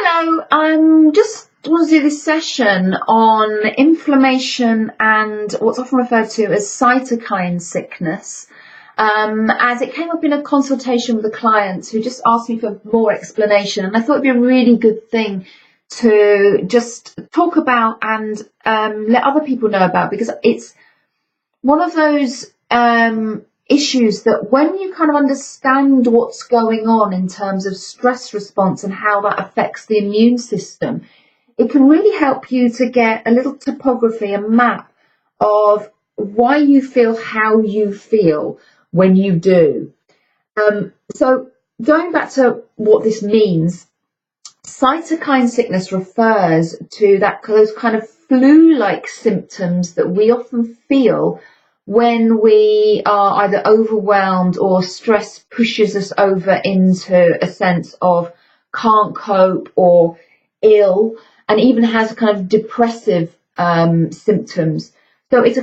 Hello, I'm just want to do this session on inflammation and what's often referred to as cytokine sickness, as it came up in a consultation with a client who just asked me for more explanation, and I thought it'd be a really good thing to just talk about and let other people know about, because it's one of those issues that when you kind of understand what's going on in terms of stress response and how that affects the immune system, it can really help you to get a little topography, a map of why you feel how you feel when you do. So going back to what this means, cytokine sickness refers to those kind of flu-like symptoms that we often feel when we are either overwhelmed or stress pushes us over into a sense of can't cope or ill, and even has kind of depressive symptoms. So it's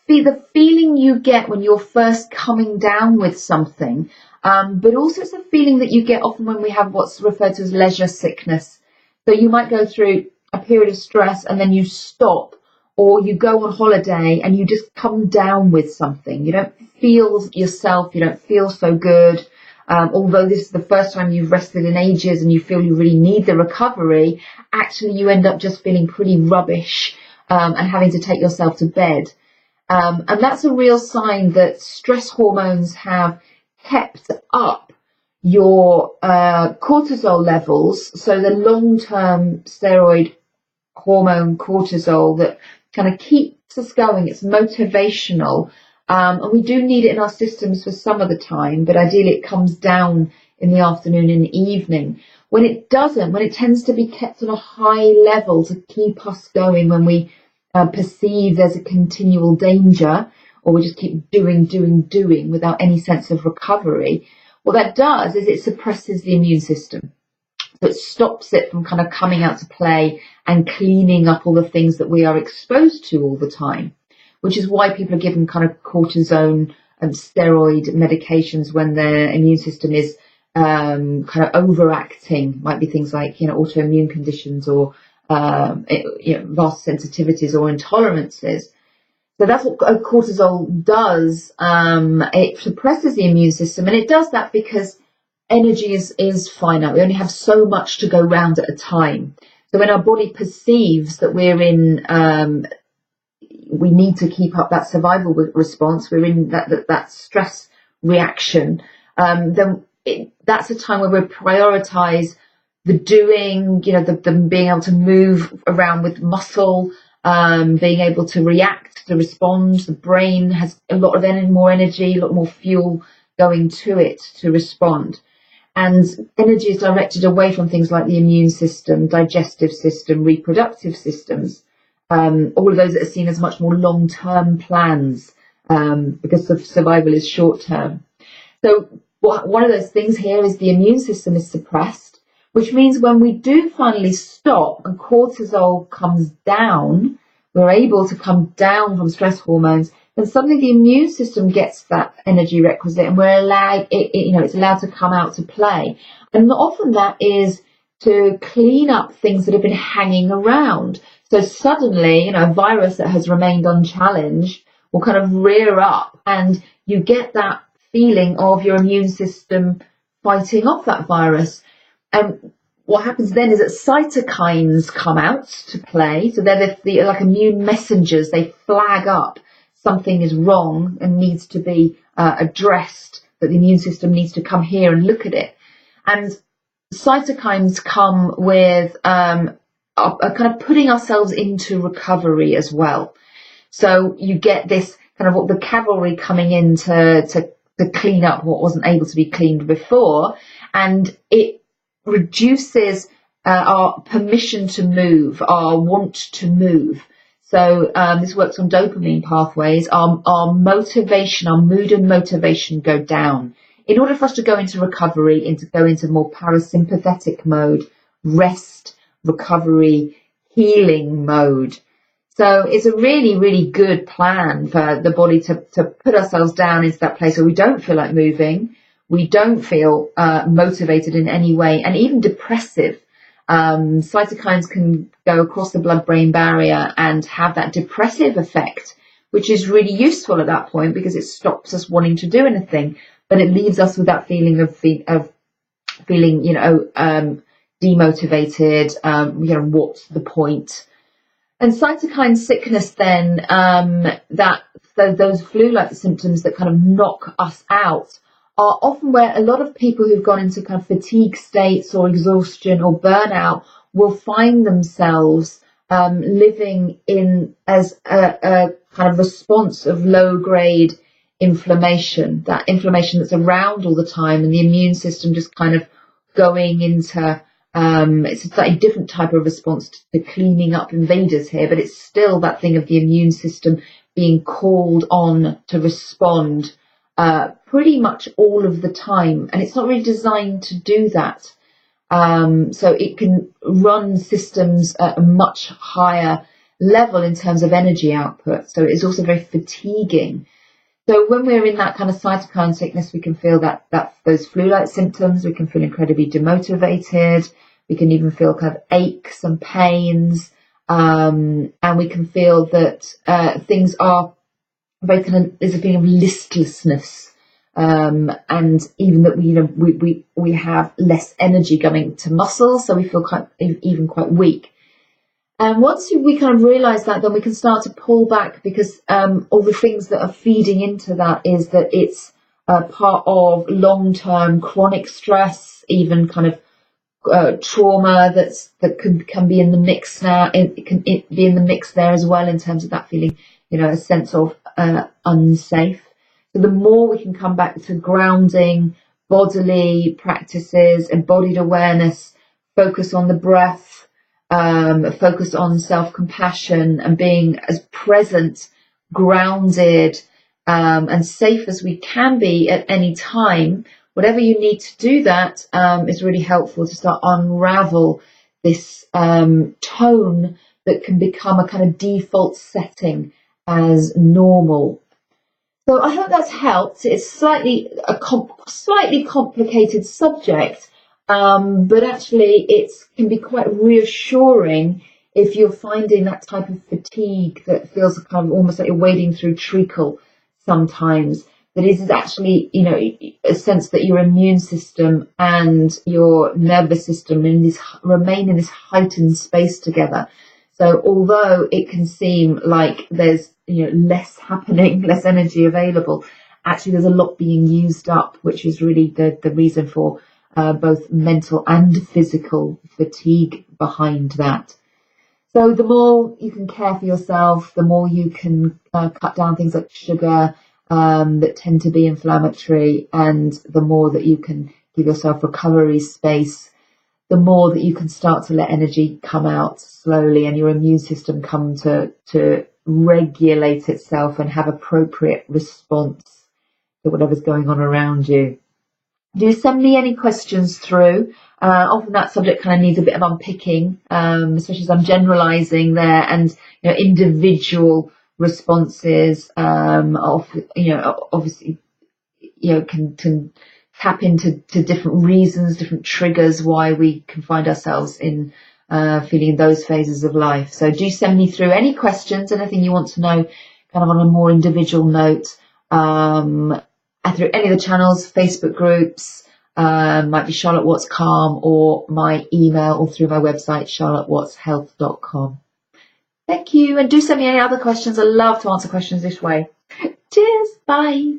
the feeling you get when you're first coming down with something, but also it's a feeling that you get often when we have what's referred to as leisure sickness. So you might go through a period of stress and then you stop, or you go on holiday and you just come down with something. You don't feel yourself, you don't feel so good. Although this is the first time you've rested in ages and you feel you really need the recovery, actually you end up just feeling pretty rubbish and having to take yourself to bed. And that's a real sign that stress hormones have kept up your cortisol levels. So the long-term steroid hormone cortisol that kind of keeps us going. It's motivational, and we do need it in our systems for some of the time, but ideally it comes down in the afternoon and evening. When it doesn't, when it tends to be kept on a high level to keep us going, when we perceive there's a continual danger, or we just keep doing without any sense of recovery, what that does is it suppresses the immune system. So it stops it from kind of coming out to play and cleaning up all the things that we are exposed to all the time, which is why people are given kind of cortisone and steroid medications when their immune system is kind of overacting. Might be things like, autoimmune conditions or vast sensitivities or intolerances. So that's what cortisol does. It suppresses the immune system, and it does that because energy is finite. We only have so much to go round at a time. So when our body perceives that we need to keep up that survival response, we're in that stress reaction, then that's a time where we prioritise the doing, the being able to move around with muscle, being able to react, to respond. The brain has a lot of more energy, a lot more fuel going to it to respond. And energy is directed away from things like the immune system, digestive system, reproductive systems, all of those that are seen as much more long-term plans, because the survival is short-term. So one of those things here is the immune system is suppressed, which means when we do finally stop and cortisol comes down, we're able to come down from stress hormones, then suddenly the immune system gets that energy requisite, and we're allowed, it's allowed to come out to play. And often that is to clean up things that have been hanging around. So suddenly, a virus that has remained unchallenged will kind of rear up, and you get that feeling of your immune system fighting off that virus. And what happens then is that cytokines come out to play. So they're like immune messengers. They flag up something is wrong and needs to be addressed, that the immune system needs to come here and look at it. And cytokines come with kind of putting ourselves into recovery as well. So you get this kind of what the cavalry coming in to clean up what wasn't able to be cleaned before, and it reduces our permission to move, our want to move. So this works on dopamine pathways. Our motivation, our mood and motivation go down. In order for us to go into recovery, go into more parasympathetic mode, rest, recovery, healing mode. So it's a really, really good plan for the body to put ourselves down into that place where we don't feel like moving, we don't feel motivated in any way, and even depressive. Cytokines can go across the blood-brain barrier and have that depressive effect, which is really useful at that point because it stops us wanting to do anything, but it leaves us with that feeling of feeling, demotivated. What's the point? And cytokine sickness then, those flu-like symptoms that kind of knock us out are often where a lot of people who've gone into kind of fatigue states or exhaustion or burnout will find themselves living in as a kind of response of low-grade inflammation, that inflammation that's around all the time, and the immune system just kind of going into it's a slightly different type of response to cleaning up invaders here, but it's still that thing of the immune system being called on to respond pretty much all of the time, and it's not really designed to do that. So it can run systems at a much higher level in terms of energy output. So it's also very fatiguing. So when we're in that kind of cytokine sickness, we can feel that those flu-like symptoms. We can feel incredibly demotivated. We can even feel kind of aches and pains, and we can feel that things are very kind of, there's a feeling of listlessness, and even that we have less energy going to muscles, so we feel even quite weak. And once we kind of realise that, then we can start to pull back, because all the things that are feeding into that is that it's part of long-term chronic stress, even kind of trauma that can be in the mix now. It can be in the mix there as well, in terms of that feeling, a sense of unsafe. So the more we can come back to grounding, bodily practices, embodied awareness, focus on the breath, focus on self-compassion and being as present, grounded, and safe as we can be at any time, whatever you need to do that, is really helpful to start unravel this tone that can become a kind of default setting as normal. So I hope that's helped. It's slightly complicated subject, but actually it can be quite reassuring if you're finding that type of fatigue that feels kind of almost like you're wading through treacle sometimes. That is actually, a sense that your immune system and your nervous system remain in this heightened space together. So although it can seem like there's less happening, less energy available, actually there's a lot being used up, which is really the reason for both mental and physical fatigue behind that. So the more you can care for yourself, the more you can cut down things like sugar that tend to be inflammatory, and the more that you can give yourself recovery space, the more that you can start to let energy come out slowly and your immune system come to regulate itself and have appropriate response to whatever's going on around you. Do send me any questions through. Often that subject kind of needs a bit of unpicking, especially as I'm generalising there, and individual responses obviously can tap into different reasons, different triggers why we can find ourselves in feeling those phases of life. So do send me through any questions, anything you want to know kind of on a more individual note, through any of the channels, Facebook groups, might be Charlotte Watts Calm, or my email, or through my website, charlottewattshealth.com. Thank you, and do send me any other questions. I love to answer questions this way. Cheers, bye.